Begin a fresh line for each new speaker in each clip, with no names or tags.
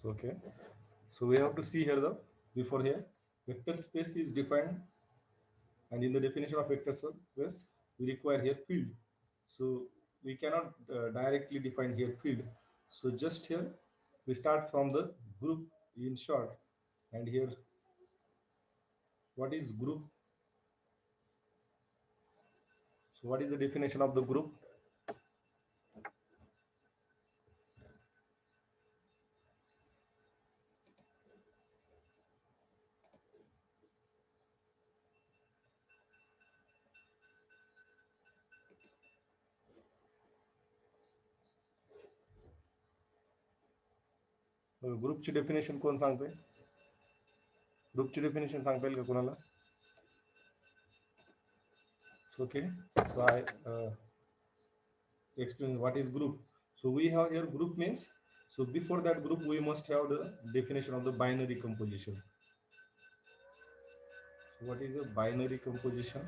So okay, so we have to see here the before here vector space is defined, and in the definition of vector space we require here field. So we cannot directly define here field. So just here we start from the group in short, and here what is group? So what is the definition of the group? ग्रुपची definition कोण सांगते? ग्रुपची definition सांगता येईल का कोणाला? Okay, so I explain what is group. So we have here group means, so before that group we must have the definition of the binary composition. So what is a binary composition?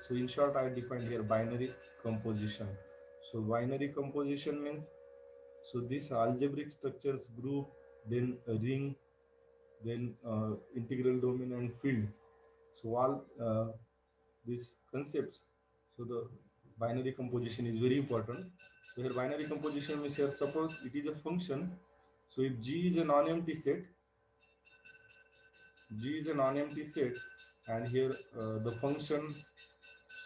So in short I defined here binary composition. So binary composition means, so this algebraic structures group, then a ring, then integral domain and field. So all these concepts, so the binary composition is very important. So here binary composition means, here suppose it is a function. So if G is a non-empty set, G is a non-empty set, and here the function,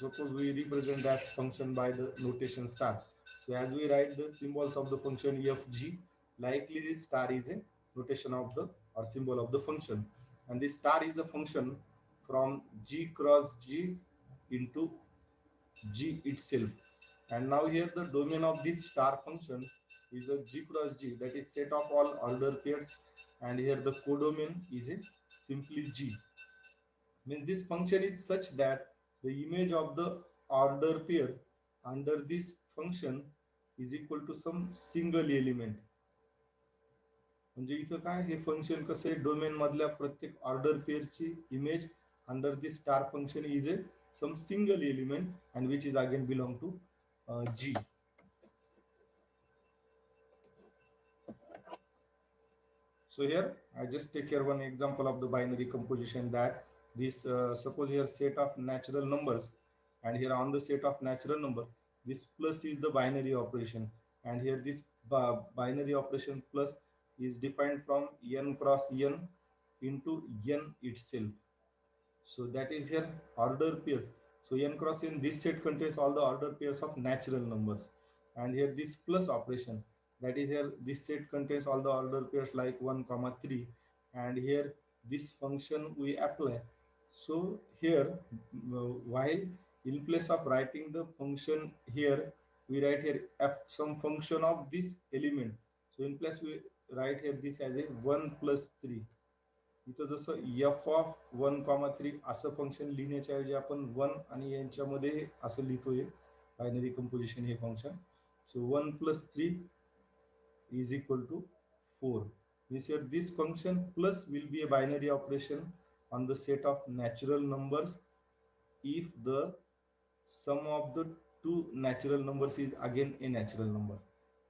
suppose we represent that function by the notation stars. So as we write the symbols of the function f g, likely this star is a notation of the or symbol of the function, and this star is a function from g cross g into g itself. And now here the domain of this star function is a g cross g, that is set of all order pairs, and here the codomain is a simply g. Means this function is such that the image of the order pair under this function is equal to some single element. म्हणजे इथं काय हे function कसं आहे, domain मधल्या प्रत्येक order पेअरची image under this star function is a some single element and which is again belong to G. So here I just take here one example of the binary composition, that this suppose here set of natural numbers, and here on the set of natural number this plus is the binary operation, and here this binary operation plus is defined from n cross n into n itself. So that is here order pairs. So n cross n, this set contains all the order pairs of natural numbers, and here this plus operation, that is here this set contains all the order pairs like 1 comma 3, and here this function we apply. So here while in place of writing the function here, we write here f some function of this element. So in place we write here this as a 1 plus 3. इथं जसं F of 1,3 असं function लिहिण्याच्या ऐवजी आपण 1 आणि यांच्यामध्ये असं लिहितोय binary composition hey function. So 1 plus 3 is equal to 4. Means here this function plus will be a binary operation on the set of natural numbers if the sum of the two natural numbers is again a natural number.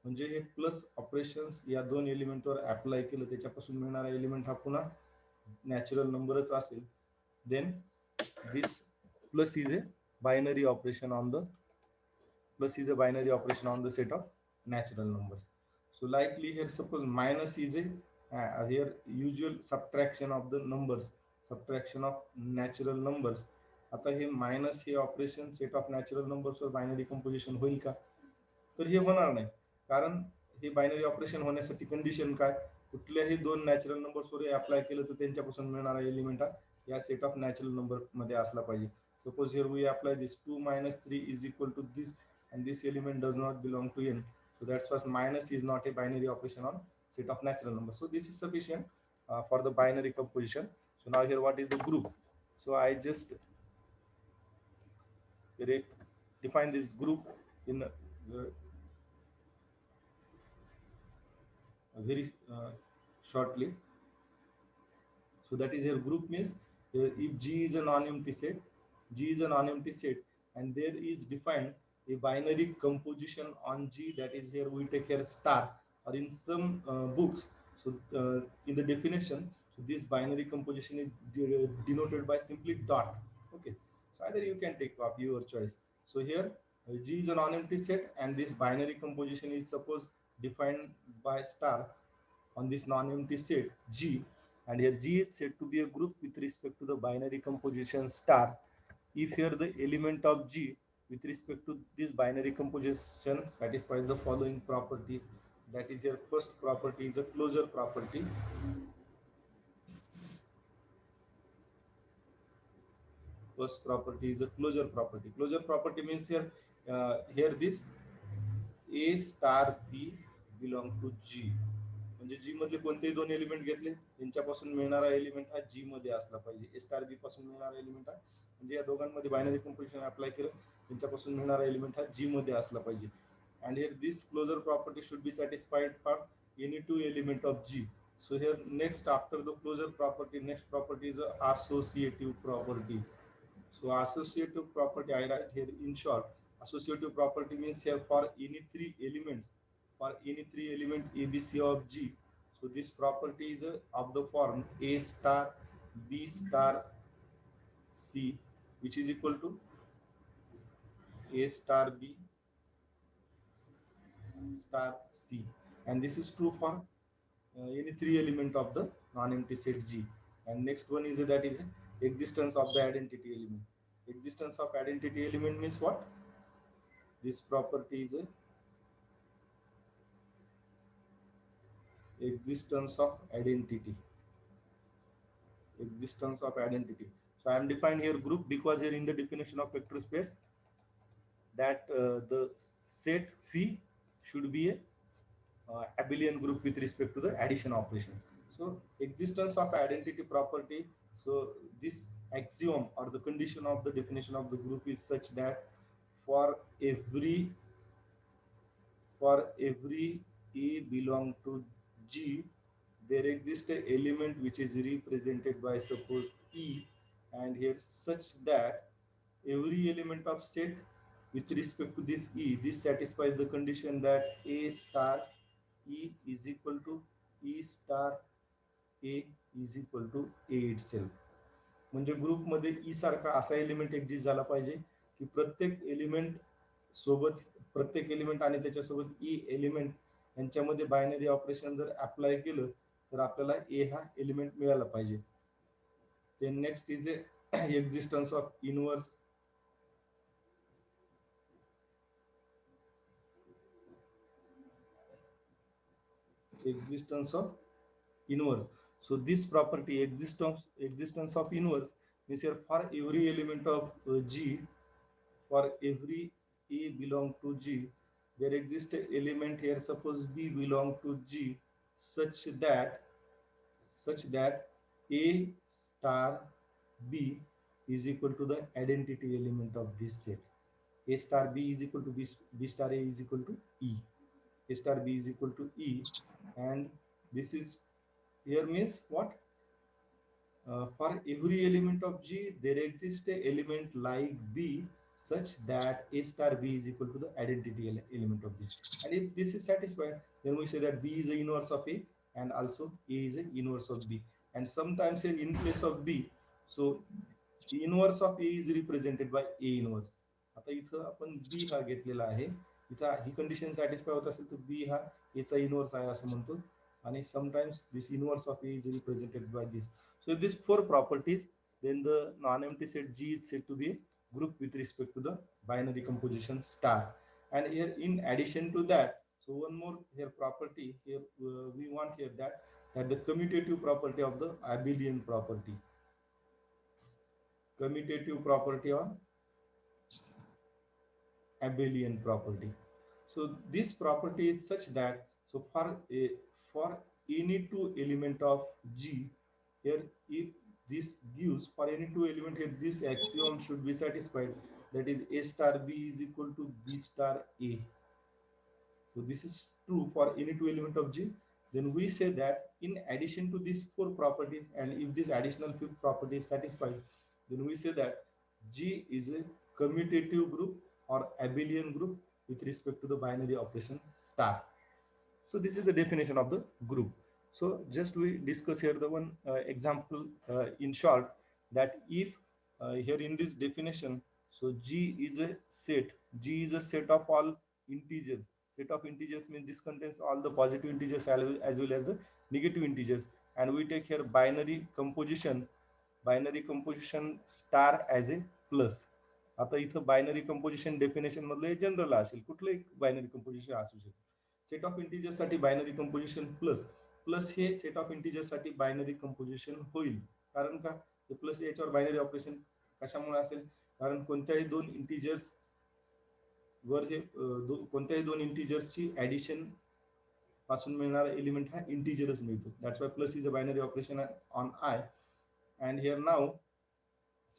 म्हणजे हे plus operations या दोन एलिमेंटवर apply केलं त्याच्यापासून मिळणारा element हा पुन्हा natural numberच असेल, then this plus is a binary operation on the set of natural numbers. So likely here suppose minus is a here usual subtraction of the numbers, subtraction of natural numbers. आता हे minus हे operation set of natural नंबर्सवर binary composition होईल का? तर हे होणार नाही, कारण हे बायनरी ऑपरेशन होण्यासाठी कंडिशन काय, कुठल्याही दोन नॅचरल नंबर्सवर अप्लाय केलं तर त्यांच्यापासून मिळणारा एलिमेंट हा या सेट ऑफ नॅचरल नंबर मध्ये असला पाहिजे. Suppose here we apply this 2 minus 3 is equal to this, and this element does not belong to n, so that's why minus is not a binary operation on set of natural numbers. So this is sufficient for the binary composition. So now here what is the group? So I just define this group in very shortly. So that is your group means if G is a non-empty set, G is a non-empty set, and there is defined a binary composition on G, that is here we take here star, or in some books. So in the definition, so this binary composition is denoted by simply dot. Okay, so either you can take of your choice. So here G is a non-empty set, and this binary composition is suppose defined by star on this non-empty set G, and here G is said to be a group with respect to the binary composition star if here the element of G with respect to this binary composition satisfies the following properties. That is, your first property is a closure property. First property is a closure property. Closure property means here this A star B belong to G. म्हणजे जी मधले कोणतेही दोन element घेतले त्यांच्यापासून मिळणारा element हा जी मध्ये असला पाहिजे. ए स्टार बी पासून मिळणारा एलिमेंट हा म्हणजे या दोघांमध्ये बायनरी कंपोजिशन अप्लाय केलं त्यांच्यापासून मिळणारा एलिमेंट हा जी मध्ये असला पाहिजे. And here this closure property should be satisfied for any two element of G. So here next after the closure property, next property is a associative property. So associative property I write here in short. Associative property means here for any three elements, for any three element ABC of G. So this property is of the form A star B star C, which is equal to A star B star C, and this is true for any three element of the non-empty set G. And next one is that is existence of the identity element. Existence of identity element means what? This property is existence of identity. Existence of identity. So I am defined here group because here in the definition of vector space that the set phi should be a abelian group with respect to the addition operation. So existence of identity property. So this axiom or the condition of the definition of the group is such that for every E belong to G, there exists an element which is represented by suppose E, and here such that every element of set with respect to this E, this satisfies the condition that A star E is equal to E star A is equal to A itself. म्हणजे ग्रुपमध्ये ई सारखा असा element exist झाला पाहिजे की प्रत्येक element सोबत प्रत्येक एलिमेंट आणि त्याच्यासोबत ई एलिमेंट यांच्यामध्ये बायनरी ऑपरेशन जर अप्लाय केलं तर आपल्याला ए हा एलिमेंट मिळाला पाहिजे. Then next is existence of inverse. Existence of inverse. So this property existence of inverse means here for every element of G, for every A belong to G, there exists an element here suppose B belong to G such that A star B is equal to the identity element of this set. A star B is equal to B star A is equal to E. A star B is equal to E, and this is here means what? For every element of G, there exists a element like B such that A star B is equal to the identity element of this. And if this is satisfied, then we say that B is the inverse of A and also A is the inverse of B. And sometimes in place of B, so the inverse of A is represented by A inverse. आता इथं आपण B हा घेतलेला आहे. इथं ही condition satisfy होत असेल तर B हा A चा इनवर्स आहे असं म्हणतो. And sometimes this inverse of A is represented by this. So if these four properties, then the non-empty set G is said to be a group with respect to the binary composition star. And here in addition to that, so one more here property here we want here that the commutative property of the abelian property. Commutative property on abelian property. So this property is such that so for any two element of G, here if this gives for any two element here this axiom should be satisfied, that is A star B is equal to B star A. So this is true for any two element of G. Then we say that in addition to these four properties, and if this additional fifth property is satisfied, then we say that G is a commutative group or abelian group with respect to the binary operation star. So this is the definition of the group. So just we discuss here the one example in short, that if here in this definition, so G is a set. G is a set of all integers. Set of integers means this contains all the positive integers as well as the negative integers. And we take here binary composition star as a plus. आता इथं binary composition definition मधलं general असेल, कुठलंही binary composition असू शकते. Set of integer साठी binary composition plus. Plus हे set of integer साठी बायनरी कंपोजिशन होईल. कारण का? ते प्लस याच्यावर बायनरी ऑपरेशन कशामुळे असेल? कारण कोणत्याही दोन इंटिजर्स वर हे कोणत्याही दोन इंटिजर्सची ऍडिशन पासून मिळणारा एलिमेंट हा इंटिजरच मिळतो. That's why plus is a binary operation on I. And here now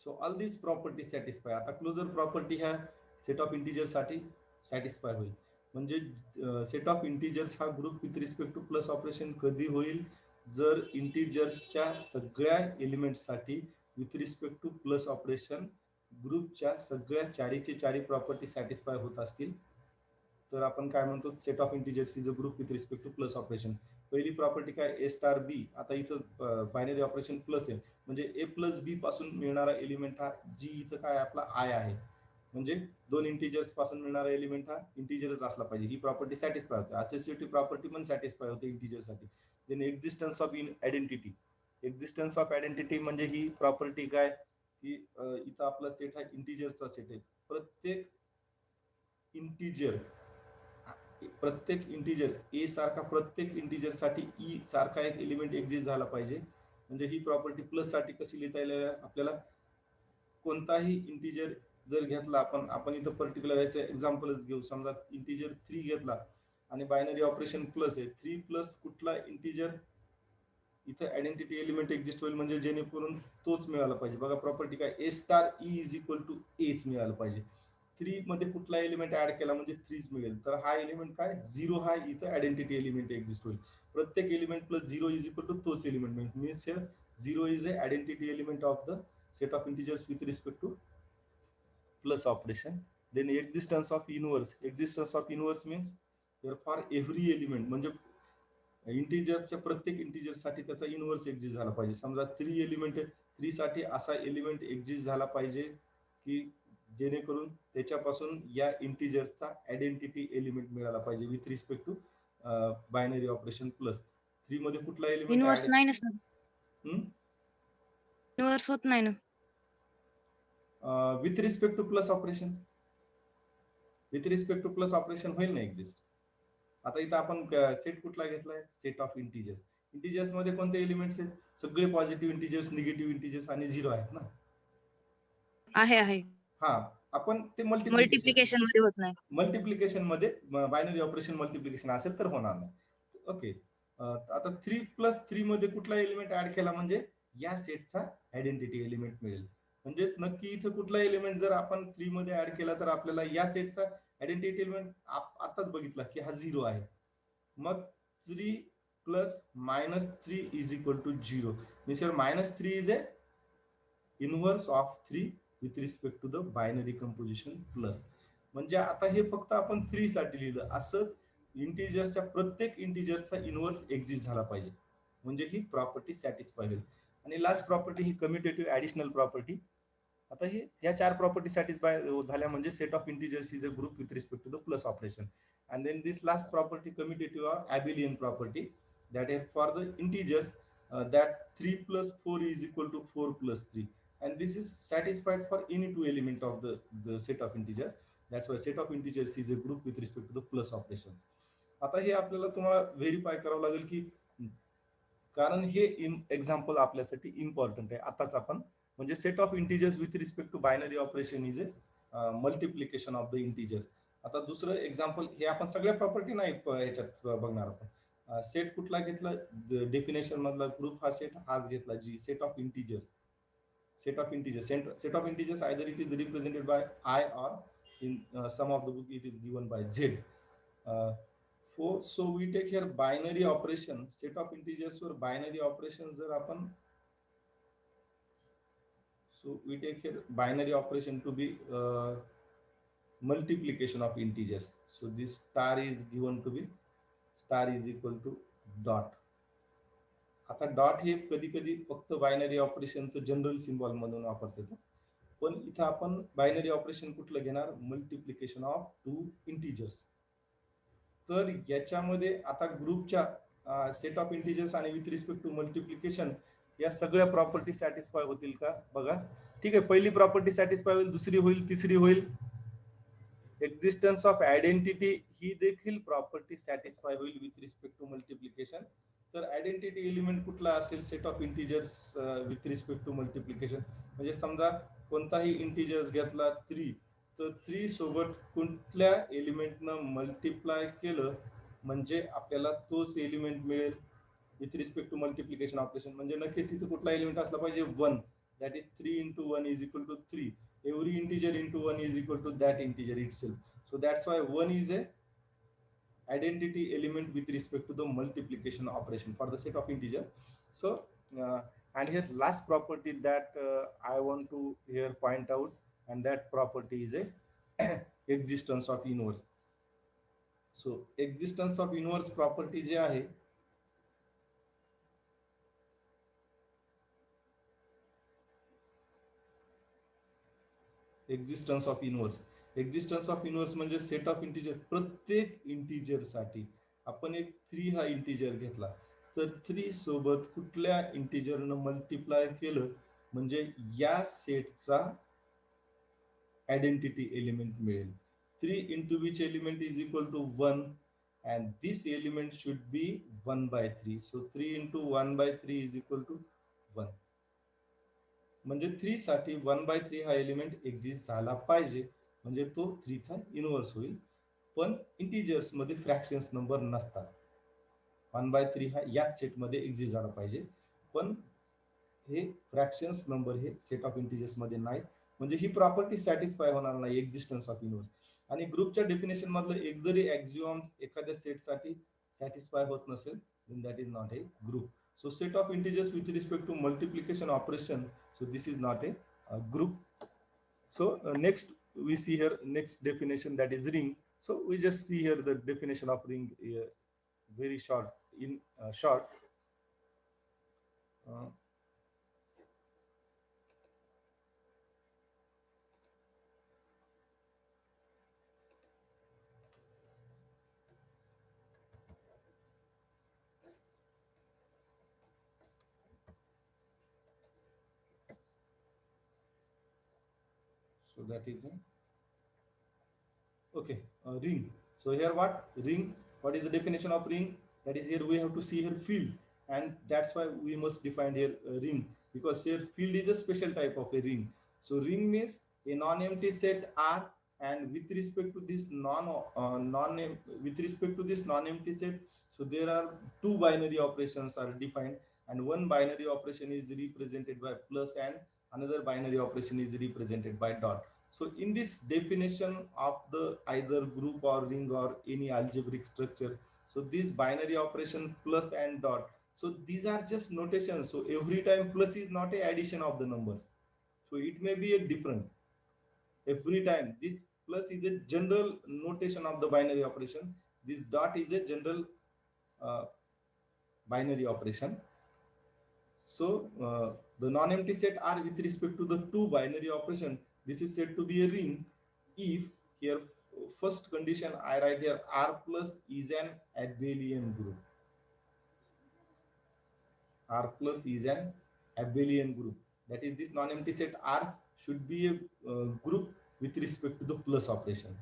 so all this property satisfy. आता क्लोजर प्रॉपर्टी ह्या सेट ऑफ इंटिजर साठी सॅटिस्फाय होईल. म्हणजे सेट ऑफ इंटिजर्स हा group with respect to plus operation कधी होईल? जर इंटिजर्सच्या सगळ्या एलिमेंट्ससाठी with respect to plus operation ग्रुपच्या सगळ्या चारीचे चारी प्रॉपर्टी सॅटिस्फाय होत असतील, तर आपण काय म्हणतो? Set of integers is a group with respect to plus operation. पहिली प्रॉपर्टी काय? A star B. आता इथं बायनरी ऑपरेशन प्लस आहे, म्हणजे ए प्लस बी पासून मिळणारा एलिमेंट हा जी इथं काय आपला आय आहे, म्हणजे दोन इंटिजर्स पासून मिळणारा एलिमेंट हा इंटिजरच असला पाहिजे. ही प्रॉपर्टी सॅटिस्फाय होते. असोसिएटिव्ह प्रॉपर्टी पण सॅटिस्फाय होते इंटिजर साठी. Then existence of identity. Existence of identity म्हणजे ही प्रॉपर्टी काय की इथं आपला सेट हा इंटिजरचा सेट आहे. प्रत्येक इंटिजर ए सारखा प्रत्येक इंटिजर साठी ई सारखा एक एलिमेंट एक्झिस्ट झाला पाहिजे. म्हणजे ही प्रॉपर्टी प्लस साठी कशी लिहिता येईल आपल्याला? कोणताही इंटिजर जर घेतला, आपण इथं पर्टिक्युलर याचं एक्झाम्पलच घेऊ. समजा इंटिजर 3 घेतला आणि बायनरी ऑपरेशन प्लस आहे. 3 प्लस कुठला इंटिजर इथं आयडेंटिटी एलिमेंट एक्झिस्ट होईल, म्हणजे जेणेकरून तोच मिळाला पाहिजे. बघा प्रॉपर्टी काय? A star E is equal to H मिळालं पाहिजे. 3 मध्ये कुठला एलिमेंट ऍड केला म्हणजे 3 मिळेल. तर हा एलिमेंट काय? 0 हा इथं आयडेंटिटी एलिमेंट एक्झिस्ट होईल. प्रत्येक element plus 0 is equal to तोच एलिमेंट मिळेल. Means here 0 is a identity element of the set of integers with respect to plus operation. Then existence of inverse. Existence of inverse means here for every element, म्हणजे इंटिजर्सच्या प्रत्येक integer साठी त्याचा inverse exist झाला पाहिजे. समजा 3 element आहे, 3 साठी असा एलिमेंट एक्झिस्ट झाला पाहिजे की जेणेकरून त्याच्यापासून या इंटिजर्सचा आयडेंटिटी एलिमेंट मिळाला पाहिजे with respect to binary operation plus. 3 मध्ये कुठला एलिमेंट
इनवर्स नाही ना सर. इनवर्स होत नाही ना
with respect to plus operation. With respect to plus operation होईल ना एक्झिस्ट. आता इथं आपण सेट कुठला घेतलाय? Set of integers. इंटिजर्स मध्ये कोणते एलिमेंट्स आहेत? सगळे पॉझिटिव्ह इंटिजर्स, निगेटिव्ह इंटिजर्स आणि 0 आहेत ना.
आहे.
हा, आपण ते
मल्टिप्लिकेशन मध्ये होत नाही.
मल्टिप्लिकेशन मध्ये बायनरी ऑपरेशन मल्टिप्लिकेशन असेल तर होणार नाही. ओके. आता 3 प्लस 3 मध्ये कुठला एलिमेंट ऍड केला म्हणजे या सेटचा आयडेंटिटी एलिमेंट मिळेल. म्हणजेच नक्की इथं कुठला एलिमेंट जर आपण 3 मध्ये ऍड केला तर आपल्याला या सेटचा आयडेंटिटी एलिमेंट आताच बघितला की हा 0 आहे. मग 3 plus -3 is equal to 0. Means -3 is a inverse of 3 with respect to the binary composition plus. म्हणजे आता हे फक्त आपण 3 साठी लिहिलं. असंच इंटिजर्सच्या प्रत्येक इंटिजर्सचा इनव्हर्स एक्झिस्ट झाला पाहिजे, म्हणजे ही प्रॉपर्टी सॅटिस्फाय होईल. आणि लास्ट प्रॉपर्टी ही कम्युटेटिव्ह ऍडिशनल प्रॉपर्टी. आता हे या 4 प्रॉपर्टी सॅटिस्फाय झाल्या म्हणजे set of integers is a group with respect to the plus operation. And then this last property, commutative or abelian property, that is for the integers that 3 plus 4 is equal to 4 plus 3, and this is satisfied for any two element of the set of integers. That's why set of integers is a group with respect to the plus operation. आता हे आपल्याला तुम्हाला verify करावं लागेल की, कारण हे example आपल्यासाठी important आहे. आताच आपण म्हणजे set of integers with respect to binary operation is a multiplication of the integer. आता दुसरं एक्झाम्पल, हे आपण सगळ्या प्रॉपर्टी नाही ह्याच्यात बघणार. आपण सेट कुठला घेतला डेफिनेशन मधला ग्रुप हा सेट हाच घेतला G set of integers. set of integers either it is represented by I or in some of the book it is given by Z. So we take here binary operation, set of integers for binary operation जर आपण, so we take here binary operation to be multiplication of integers. So this star is given to be star is equal to dot. आता dot हे कधी कधी फक्त binary ऑपरेशनचं general symbol म्हणून वापरतात, पण इथं आपण बायनरी ऑपरेशन कुठलं घेणार, मल्टिप्लिकेशन ऑफ टू इंटिजर्स. तर याच्यामध्ये आता ग्रुपच्या सेट ऑफ इंटिजर्स आणि विथ रिस्पेक्ट टू मल्टिप्लिकेशन या सगळ्या प्रॉपर्टी सॅटिस्फाय होतील का बघा. ठीक आहे, पहिली प्रॉपर्टी सॅटिस्फाय होईल, दुसरी होईल, तिसरी होईल. एक्झिस्टन्स ऑफ आयडेंटिटी ही देखील प्रॉपर्टी सॅटिस्फाय होईल विथ रिस्पेक्ट टू मल्टिप्लिकेशन. तर आयडेंटिटी एलिमेंट कुठला असेल, set of integers with respect to multiplication. म्हणजे समजा कोणताही इंटिजर्स घेतला 3, तर 3 सोबत कुठल्या एलिमेंटनं मल्टिप्लाय केलं म्हणजे आपल्याला तोच एलिमेंट मिळेल with respect to multiplication operation. म्हणजे नक्कीच इथे कुठला एलिमेंट असला पाहिजे 1, that is 3 into 1 is equal to 3. Every integer into 1 is equal to that integer itself. So that's why 1 is a identity element with respect to the multiplication operation for the set of integers. So and here last property that I want to here point out, and that property is a existence of inverse. So existence of inverse property जे आहे existence of inverse. Existence of inverse म्हणजे set of integer, प्रत्येक integer साठी आपण एक 3 हा integer घेतला तर 3 सोबत कुठल्या इंटिजरनं मल्टिप्लाय केलं म्हणजे या सेटचा आयडेंटिटी एलिमेंट मिळेल. 3 into which element is equal to 1 and this element should be 1 by 3. So 3 into 1 by 3 is equal to 1. म्हणजे 3 साठी 1 by 3 हा एलिमेंट एक्झिस्ट झाला पाहिजे म्हणजे तो 3 चा इनव्हर्स होईल. पण इंटिजर्स मध्ये फ्रॅक्शन्स नंबर नसतात. 1 by 3 हा याच सेट मध्ये एक्झिस्ट झाला पाहिजे, पण हे फ्रॅक्शन्स नंबर हे सेट ऑफ इंटिजर्स मध्ये नाही, म्हणजे ही प्रॉपर्टी सॅटिस्फाय होणार नाही एक्झिस्टन्स ऑफ इनव्हर्स. आणि ग्रुपच्या डेफिनेशन मधलं एक जरी ॲक्झिओम एखाद्या सेट साठी सॅटिस्फाय होत नसेल then that is not a group. So set of integers with respect to multiplication operation, so this is not a group. So next we see here next definition, that is ring. So we just see here the definition of ring very short in short. So that is okay, ring. So here what ring, what is the definition of ring? That is here we have to see here field, and that's why we must define here ring, because here field is a special type of a ring. So ring means a non-empty set R, and with respect to this with respect to this non-empty set, so there are 2 binary operations are defined, and one binary operation is represented by plus and another binary operation is represented by dot. So in this definition of the either group or ring or any algebraic structure, so this binary operation plus and dot, so these are just notations. So every time plus is not a addition of the numbers, so it may be a different every time. This plus is a general notation of the binary operation, this dot is a general binary operation. So the non-empty set R with respect to the 2 binary operation, this is said to be a ring if here first condition I write here R plus is an abelian group. R plus is an abelian group. That is, this non-empty set R should be a group with respect to the plus operation.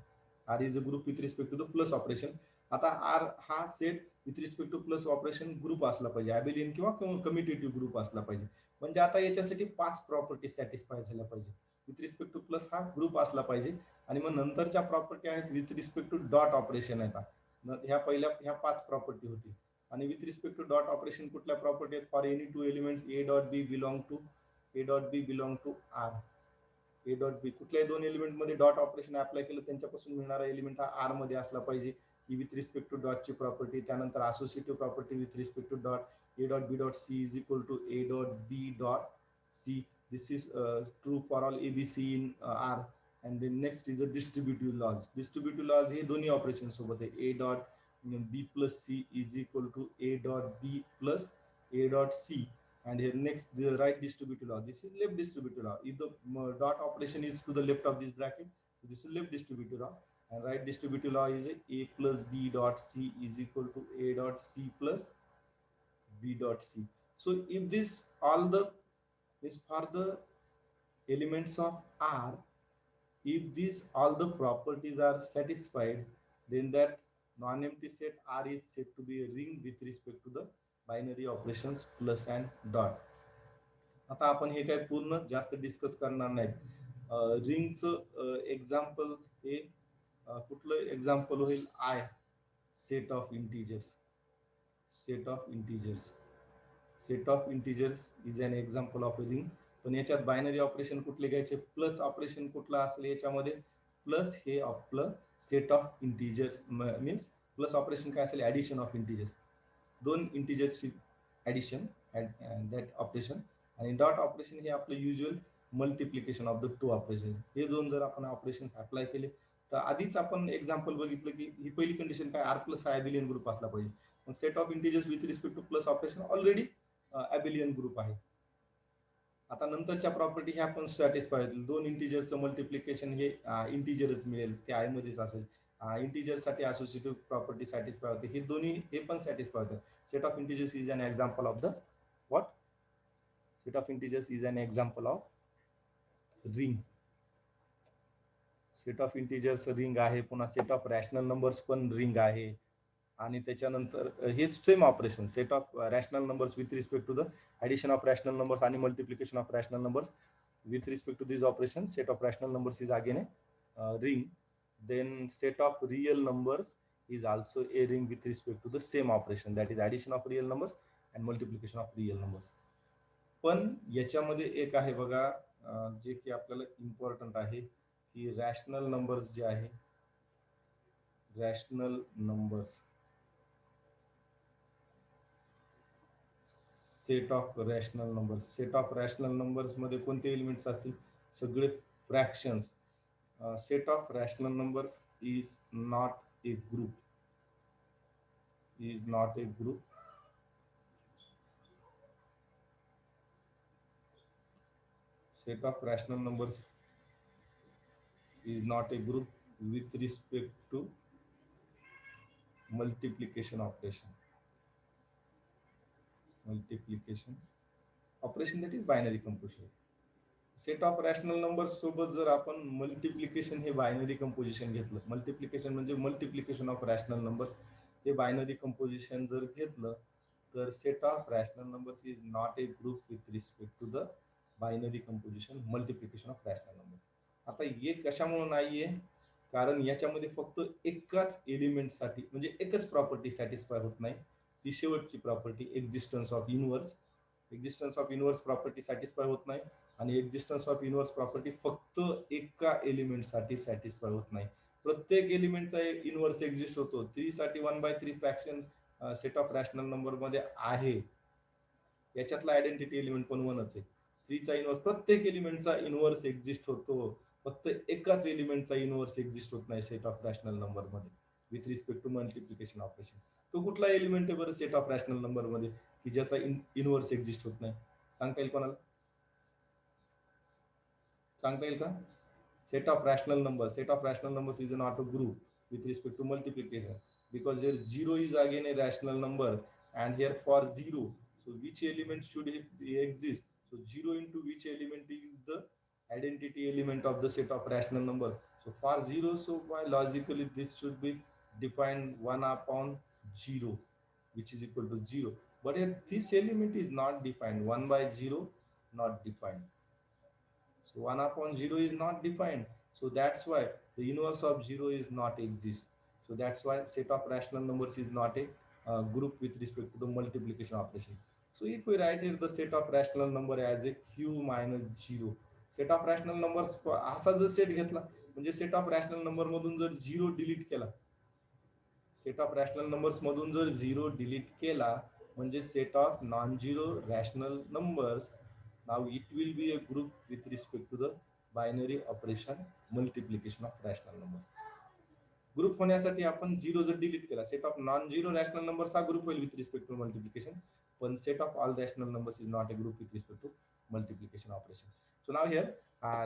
R is a group with respect to the plus operation. आता R हा set with respect to plus operation group असला पाहिजे, ॲबेलियन किंवा commutative group असला पाहिजे. म्हणजे आता याच्यासाठी 5 प्रॉपर्टी सॅटिस्फाय झाल्या पाहिजे. विथ रिस्पेक्ट टू प्लस हा ग्रुप असला पाहिजे, आणि मग नंतरच्या प्रॉपर्टी आहेत with respect to dot operation आहेत. ह्या 5 प्रॉपर्टी होती. आणि with respect to dot operation कुठल्या प्रॉपर्टी आहेत, for any 2 elements a dot b belong to R. A dot b कुठल्याही 2 एलिमेंट मध्ये डॉट ऑपरेशन अप्लाय केलं त्यांच्यापासून मिळणारा एलिमेंट हा आर मध्ये असला पाहिजे, ही विथ रिस्पेक्ट टू डॉटची प्रॉपर्टी. त्यानंतर associative property with respect to dot, A dot B dot C is equal to A dot B dot C. This is true for all A B C in R. And then next is a distributive laws. Distributive laws हे दोन्ही operation सोबत आहे. A dot B plus C is equal to A dot B plus A dot C, and here next the right distributive law. This is left distributive law. If the dot operation is to the left of this bracket, this is left distributive law, and right distributive law is A plus B dot C is equal to A dot C plus B dot C. So if this all the is for the elements of R, if these all the properties are satisfied, then that non-empty set R is said to be a ring with respect to the binary operations plus and dot. आता आपण हे काय पूर्ण जास्त discuss करणार नाहीत. रिंगचं example हे कुठलं example होईल? I set of integers. Set of integers. Set of integers is an example of a ring. पण याच्यात बायनरी ऑपरेशन कुठले घ्यायचे? प्लस ऑपरेशन कुठलं असेल याच्यामध्ये? प्लस हे आपलं set of integers means plus operation काय असेल? Addition of integers. दोन इंटिजर्सची ॲडिशन दॅट ऑपरेशन. आणि डॉट ऑपरेशन हे आपलं usual multiplication of the two operation. हे दोन जर आपण ऑपरेशन अप्लाय केले तर आधीच आपण एक्झाम्पल बघितलं की ही पहिली कंडिशन काय? आर प्लस ॲबिलियन ग्रुप असला पाहिजे. मग set of integers with respect to plus operation already abelian group आहे. आता नंतरच्या प्रॉपर्टी ह्या पण सॅटिस्फाय होतील. दोन इंटिजरचं मल्टिप्लिकेशन हे इंटिजरच मिळेल, ते आय मध्येच असेल. इंटिजरसाठी असोसिएटिव्ह प्रॉपर्टी सॅटिस्फाय होते. हे दोन्ही हे पण सॅटिस्फाय होतं. Set of integers is an example of the what? Set of integers is an example of ring. Set of integers ring आहे. पुन्हा सेट ऑफ रॅशनल नंबर्स पण रिंग आहे. आणि त्याच्यानंतर हे same operation set of rational numbers with respect to the addition of rational numbers आणि multiplication of rational numbers with respect to this operation set of rational numbers is again a ring. Then set of real numbers is also a ring with respect to the same operation, that is addition of real numbers and multiplication of real numbers. पण याच्यामध्ये एक आहे बघा जे की आपल्याला important आहे की rational numbers जे आहे, rational numbers set of rational numbers. Set of rational numbers मध्ये कोणते एलिमेंट्स असतील? सगळे fractions. Set of rational numbers is not a group, is not a group. Set of rational numbers is not a group with respect to multiplication operation. Multiplication operation, that is binary composition. Set of rational numbers सोबत जर आपण multiplication हे binary composition घेतलं, multiplication म्हणजे multiplication of rational numbers हे binary composition जर घेतलं तर set of rational numbers is not a group with respect to the binary composition multiplication of rational number. आता हे कशामुळे नाहीये? कारण याच्यामध्ये फक्त एकाच एलिमेंटसाठी म्हणजे एकच प्रॉपर्टी सॅटिस्फाय होत नाही, ती शेवटची property existence of inverse. Existence of inverse property satisfy होत नाही आणि एक्झिस्टन्स ऑफ इनवर्स प्रॉपर्टी फक्त एका एलिमेंटसाठी सॅटिस्फाय होत नाही. प्रत्येक एलिमेंटचा इनवर्स एक्झिस्ट होतो. 3 साठी 1/3 fraction set of rational number मध्ये आहे. याच्यातला आयडेंटिटी एलिमेंट पण 1च आहे. 3 चा इनवर्स, प्रत्येक एलिमेंटचा इनवर्स एक्झिस्ट होतो, फक्त एकाच एलिमेंटचा इनवर्स एक्झिस्ट होत नाही सेट ऑफ रॅशनल नंबर मध्ये with respect to multiplication operation. तो कुठला एलिमेंट आहे बरं सेट ऑफ रॅशनल नंबर मध्ये की ज्याचा इनवर्स एक्झिस्ट होत नाही? सांगता येईल कोणाला? सांगता येईल का? Set of rational number. Set of rational numbers is not a group with respect to multiplication because here 0 is again a rational number and here for 0, so which element should exist? So 0 into which element is the identity element of the set of rational numbers? So for 0, so why logically this should be defined 1 upon 0 which is equal to 0, but here this element is not defined. 1 by 0 not defined, so 1 upon 0 is not defined, so that's why the inverse of 0 is not exist. So that's why set of rational numbers is not a group with respect to the multiplication operation. So if we write here the set of rational number as a q minus 0, set of rational numbers असा जर set घेतला म्हणजे set of rational number मधून जर 0 delete केला, set of rational numbers मधून जर 0 delete केला म्हणजे set of non zero rational numbers, now it will be a group with respect to the binary operation multiplication of rational numbers. Group होण्यासाठी आपण 0 जर डिलीट केला, set of non zero rational numbers हा group होईल with respect to multiplication. One set of all rational numbers is not a group with respect to multiplication operation. So now here,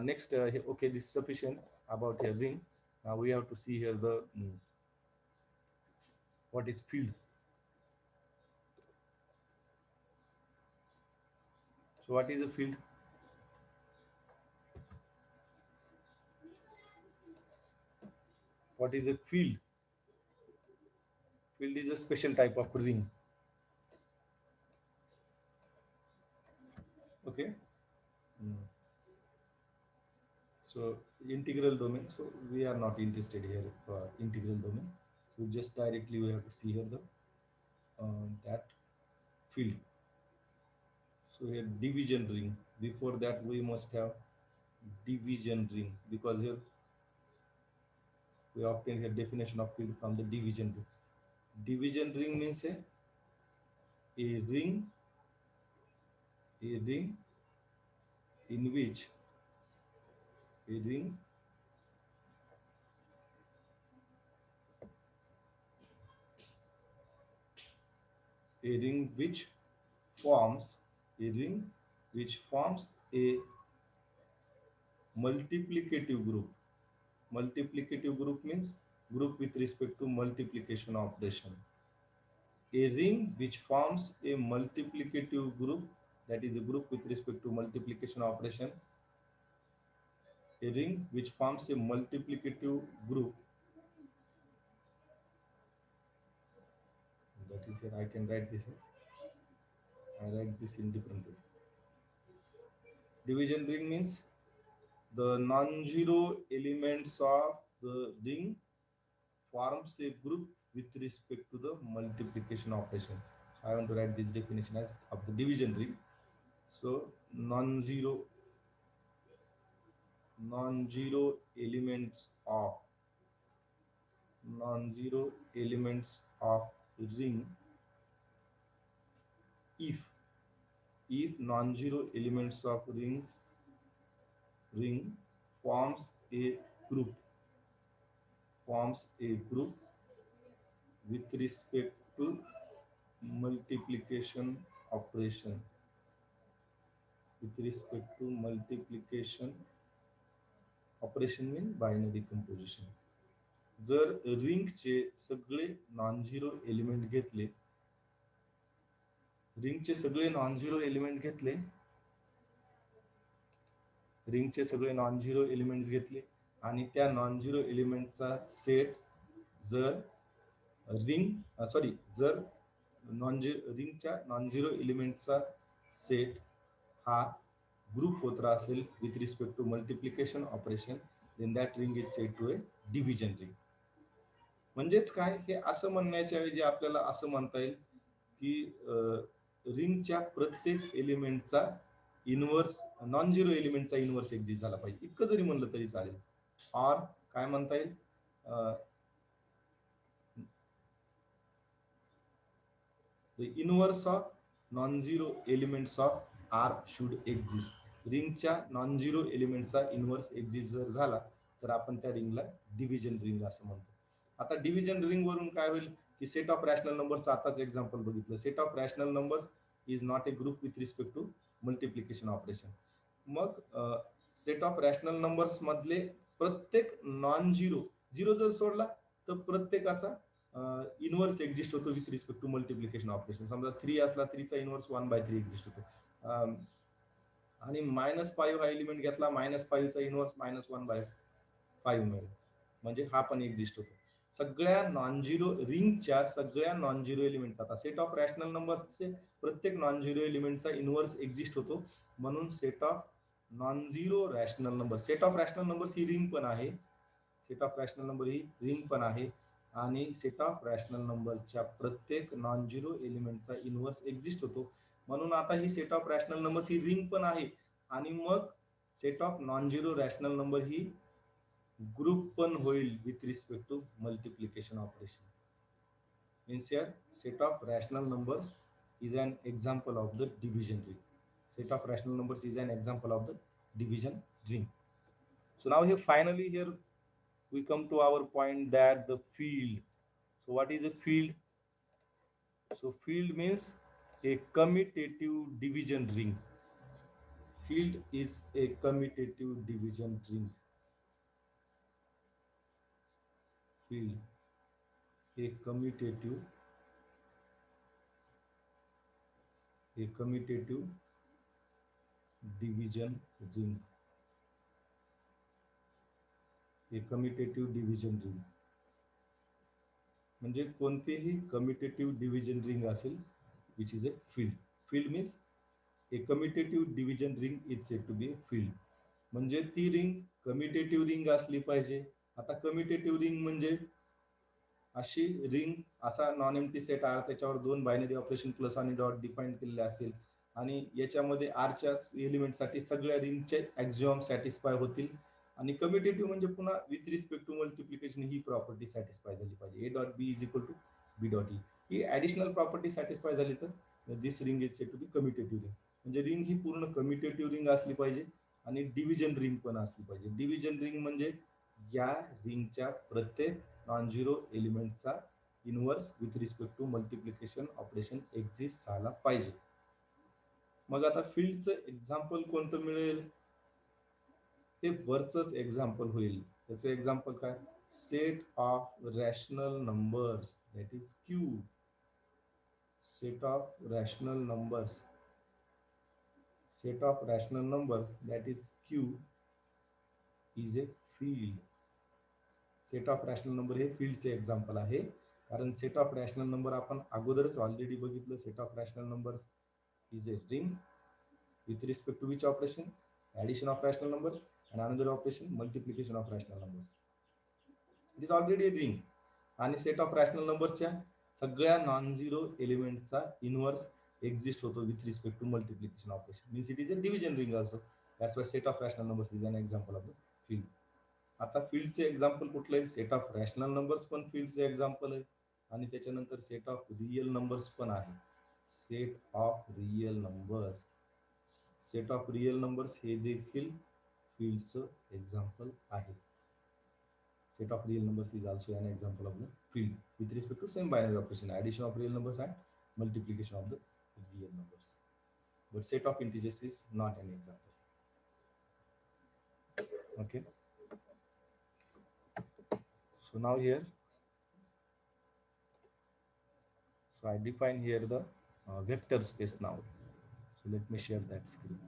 next, okay, this is sufficient about a ring. Now we have to see here the what is field. So what is a field? What is a field? Field is a special type of ring. Okay. So integral domain. So we are not interested here for integral domain. So just directly we have to see here the that field. So here division ring. Before that we must have division ring, because here we obtain here definition of field from the division ring. Division ring means a ring in which a ring which forms a ring which forms a multiplicative group. Multiplicative group means group with respect to multiplication operation. A ring which forms a multiplicative group, that is a group with respect to multiplication operation. A ring which forms a multiplicative group, that is here I can write this here. I write this in different way. Division ring means the non-zero elements of the ring forms a group with respect to the multiplication operation. So I want to write this definition as of the division ring. So non-zero elements of ring, if non-zero elements of ring forms a group with respect to multiplication operation. With respect to multiplication operation means binary composition. जर रिंगचे सगळे non-zero element घेतले, रिंगचे सगळे non-zero element घेतले, रिंगचे सगळे non-zero elements घेतले आणि त्या non-zero एलिमेंटचा सेट जर जर रिंगच्या नॉन-झिरो एलिमेंटचा सेट हा ग्रुप होत असेल with respect to multiplication operation, then that ring is said to a division ring. म्हणजेच काय, हे असं म्हणण्याच्या ऐवजी आपल्याला असं म्हणता येईल की रिंगच्या प्रत्येक एलिमेंटचा इनव्हर्स, नॉन-झिरो एलिमेंटचा इनव्हर्स एक्झिस्ट झाला पाहिजे, इतकं जरी म्हणलं तरी चालेल. ऑर काय म्हणता येईल, the inverse of non-zero elements of R should exist. रिंगच्या नॉन-झिरो एलिमेंटचा इनव्हर्स एक्झिस्ट जर झाला तर आपण त्या रिंगला डिव्हिजन रिंग असं म्हणतो. आता डिव्हिजन रिंग वरून काय होईल की सेट ऑफ रॅशनल नंबर्सचं आताच एक्झाम्पल बघितलं. Set of rational numbers is not a group with respect to multiplication operation. मग सेट ऑफ रॅशनल नंबर्स मधले प्रत्येक नॉन-झिरो, झिरो जर सोडला तर प्रत्येकाचा इनव्हर्स एक्झिस्ट होतो with respect to multiplication operation. समजा 3 असला, 3चा इनव्हर्स 1/3 एक्झिस्ट होतो. आणि -5 हा एलिमेंट घेतला, -5चा इनव्हर्स -1/5 मिळेल, म्हणजे हा पण एक्झिस्ट होतो. सगळ्या नॉन-झिरो रिंगच्या सगळ्या नॉन-झिरो एलिमेंट्स, आता सेट ऑफ रॅशनल नंबर्सचे प्रत्येक नॉन-झिरो एलिमेंटचा इनव्हर्स एक्झिस्ट होतो, म्हणून set of non zero rational number, set of rational numbers ही रिंग पण आहे, set of rational number he ring पण आहे आणि सेट ऑफ रॅशनल नंबरच्या प्रत्येक नॉन-झिरो एलिमेंटचा इनव्हर्स एक्झिस्ट होतो, म्हणून आता ही सेट ऑफ रॅशनल नंबर्स ही रिंग पण आहे आणि मग set of non zero rational number ही ग्रुप पण होईल with respect to multiplication operation. Means here set of rational numbers is an example of the division ring. Set of rational numbers is an example of the division ring. So now here finally here we come to our point that the field. So what is a field? So field means a commutative division ring. Field is a commutative division ring. Field, a commutative division ring. A commutative division ring म्हणजे कोणतेही commutative division ring असेल which is a field. Field means a commutative division ring is said to be a field. म्हणजे ती ring commutative ring असली पाहिजे. आता commutative ring म्हणजे अशी रिंग, असा नॉन एम्प्टी सेट आर, त्याच्यावर दोन बायनरी ऑपरेशन प्लस आणि डॉट डिफाईन केलेले असतील आणि याच्यामध्ये आरच्या एलिमेंटसाठी सगळ्या रिंगचे ॲक्झिओम सॅटिस्फाय होतील. आणि कम्युटेटिव्ह म्हणजे पुन्हा with respect to multiplication he property satisfy झाली पाहिजे. A dot b is equal to b dot e he additional property satisfy झाली तर this ring is said to be commutative ring. म्हणजे रिंग ही पूर्ण commutative ring असली पाहिजे आणि division ring पण असली पाहिजे. डिव्हिजन रिंग म्हणजे या रिंगच्या प्रत्येक नॉन झिरो एलिमेंटचा inverse with respect to multiplication operation exist झाला पाहिजे. मग आता फील्डचं एक्झाम्पल कोणतं मिळेल? ते वरचंच एक्झाम्पल होईल. त्याचं एक्झाम्पल काय? Set of rational numbers that is Q. Set of rational numbers, set of rational numbers that is q is a field. Set of rational number हे फील्डचे एक्झाम्पल आहे, कारण सेट ऑफ रॅशनल नंबर आपण अगोदरच already बघितलं. Set of rational numbers is a ring with respect to which operation? Addition of rational numbers आणि another operation multiplication of rational numbers. It is already a ring. आणि set of rational नंबर्सच्या सगळ्या non zero एलिमेंटचा inverse exist होतो with respect to multiplication operation. Means it is a division ring also. That's why set of rational numbers is an example of the field. आता फील्डचे example कुठले आहे? Set of rational numbers पण फील्डचे example आहे आणि त्याच्यानंतर set of real numbers पण आहे. Set of real numbers, set of real numbers हे देखील फील्डचं एक्झाम्पल आहे. Set of real numbers is also an example of the field with respect to same binary operation, addition of real numbers and multiplication of the real numbers. But set of integers is not an example. Okay. So now here, so I define here the vector space now. So let me share that screen.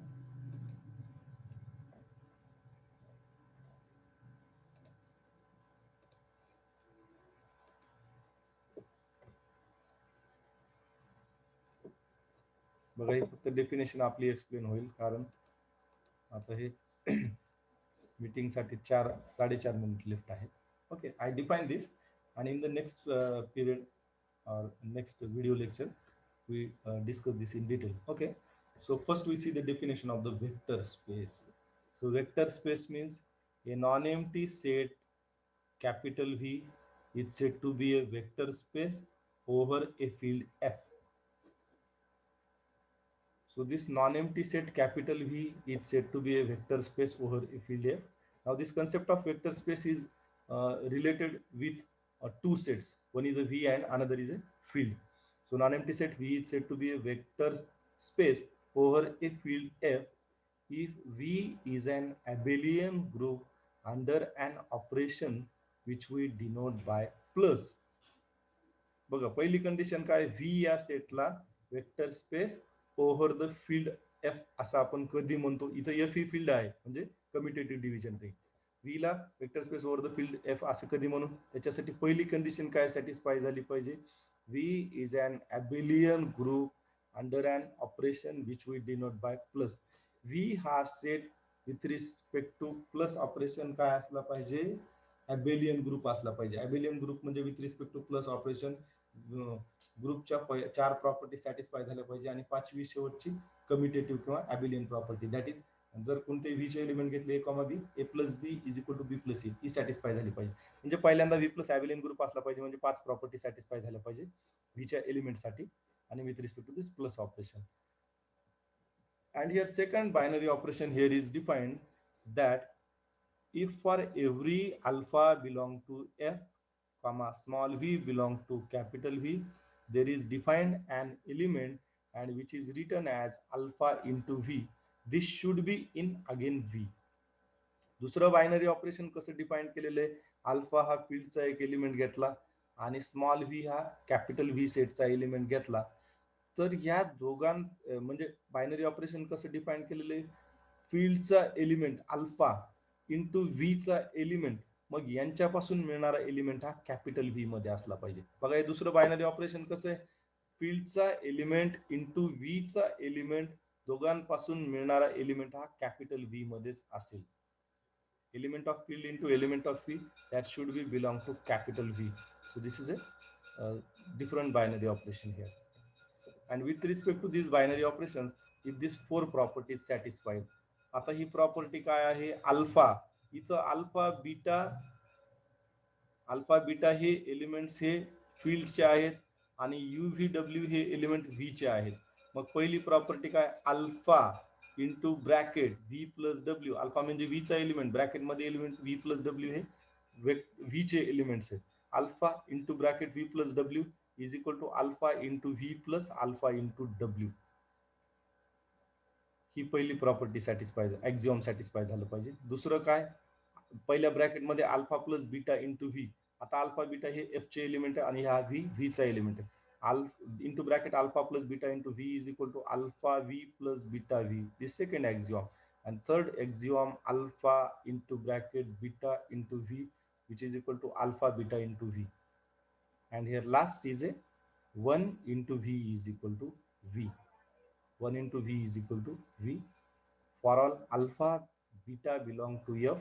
बघा, हे फक्त definition आपली explain होईल, कारण आता हे मीटिंगसाठी 4-4.5 minute left आहे. Okay, I define this आणि in the next period or next video lecture we discuss this in detail. Okay, so first we see the definition of the vector space. So vector space means a non-empty set capital V is said to be a vector space over a field F. So this non-empty set capital V is said to be a vector space over a field F. Now this concept of vector space is related with two sets. One is a V and another is a field. So non-empty set V is said to be a vector space over a field F if V is an abelian group under an operation which we denote by plus. बघा, पहिली condition काय? V या सेटला vector space over the field F असं आपण कधी म्हणतो? इथं F ही फील्ड आहे म्हणजे कम्युटेटिव्ह डिव्हिजन रिंग. V ला vector space over the field F असं कधी म्हणू? त्याच्यासाठी पहिली कंडिशन काय सॅटिस्फाय झाली पाहिजे? V is an abelian group under an operation which we denote by plus. V हा set with respect to plus operation काय असला पाहिजे? abelian ग्रुप असला पाहिजे. abelian ग्रुप म्हणजे with respect to plus operation ग्रुपच्या 4 प्रॉपर्टी सॅटिस्फाय झाल्या पाहिजे आणि 5वी शेवटची कम्युटेटिव्ह किंवा abelian प्रॉपर्टी, दॅट इज जर कोणते व्ही चे एलिमेंट घेतले a, b, a plus b is equal to b plus a, he satisfy झाली पाहिजे. म्हणजे पहिल्यांदा व्ही प्लस abelian ग्रुप असला पाहिजे, म्हणजे 5 प्रॉपर्टी सॅटिस्फाय झाल्या पाहिजे व्हीच्या एलिमेंटसाठी आणि with respect to this plus operation. And here second binary operation here is defined that if for every alpha belong to F, comma small v belong to capital V, there is defined an element and which is written as alpha into v. This should be in again v. दुसरं binary operation कसं define केलेलं आहे, alpha हा फील्डचा एक element घेतला आणि small V हा capital V सेटचा element घेतला. तर या दोघां म्हणजे बायनरी ऑपरेशन कसं डिफाईन केलेलं आहे, फील्डचा एलिमेंट अल्फा इंटू व्ही चा एलिमेंट, मग यांच्यापासून मिळणारा एलिमेंट हा कॅपिटल व्ही मध्ये असला पाहिजे. बघा हे दुसरं बायनरी ऑपरेशन कसं आहे, फील्डचा एलिमेंट इंटू व्ही चा एलिमेंट, दोघांपासून मिळणारा एलिमेंट हा कॅपिटल व्ही मध्येच असेल. Element of field into element of v, that should be belong to capital V. So this is a different binary operation here. And with respect to these binary operations, if these four properties satisfied, आता ही property काय आहे, alpha, इथं alpha beta हे elements हे फील्डचे आहेत आणि U V W हे एलिमेंट व्ही चे आहेत. मग पहिली प्रॉपर्टी काय, alpha into bracket V plus W, alpha म्हणजे व्ही चा एलिमेंट, ब्रॅकेट मध्ये एलिमेंट व्ही प्लस डब्ल्यू हे व्ही चे एलिमेंट्स आहेत. Alpha into bracket V plus W is equal to alpha into V plus alpha into W. ही पहिली property satisfy, Axiom satisfy झालं पाहिजे. दुसरं काय, पहिल्या ब्रॅकेट मध्ये alpha plus beta into V, आता अल्फा बीटा हे एफ चे एलिमेंट आहे आणि हा व्ही चा एलिमेंट आहे. Into bracket alpha plus beta into V is equal to alpha V plus beta V, this second axiom. and third axiom, alpha into bracket beta into v, which is equal to alpha beta into v. And here last is a 1 into v is equal to v. 1 into v is equal to v. For all alpha beta belong to f,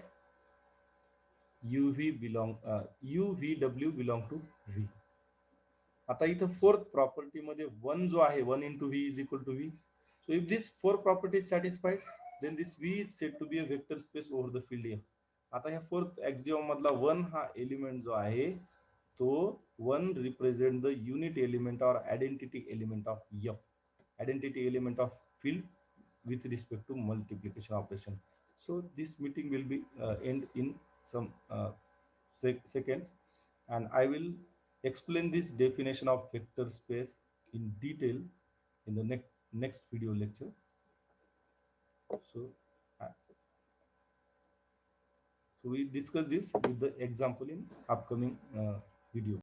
UVW belong to v. आता इथं fourth property मध्ये 1 जो आहे, 1 into v is equal to v. So if this four properties satisfied, then this v is said to be a vector space over the field f. आता ह्या fourth Axiom मधला 1 हा element जो आहे तो 1 रिप्रेझेंट द युनिट एलिमेंट और identity element of f, identity element of field with respect to multiplication operation. So this meeting will be end in some seconds, and I will explain this definition of vector space in detail in the next video lecture. So we discuss this with the example in upcoming video.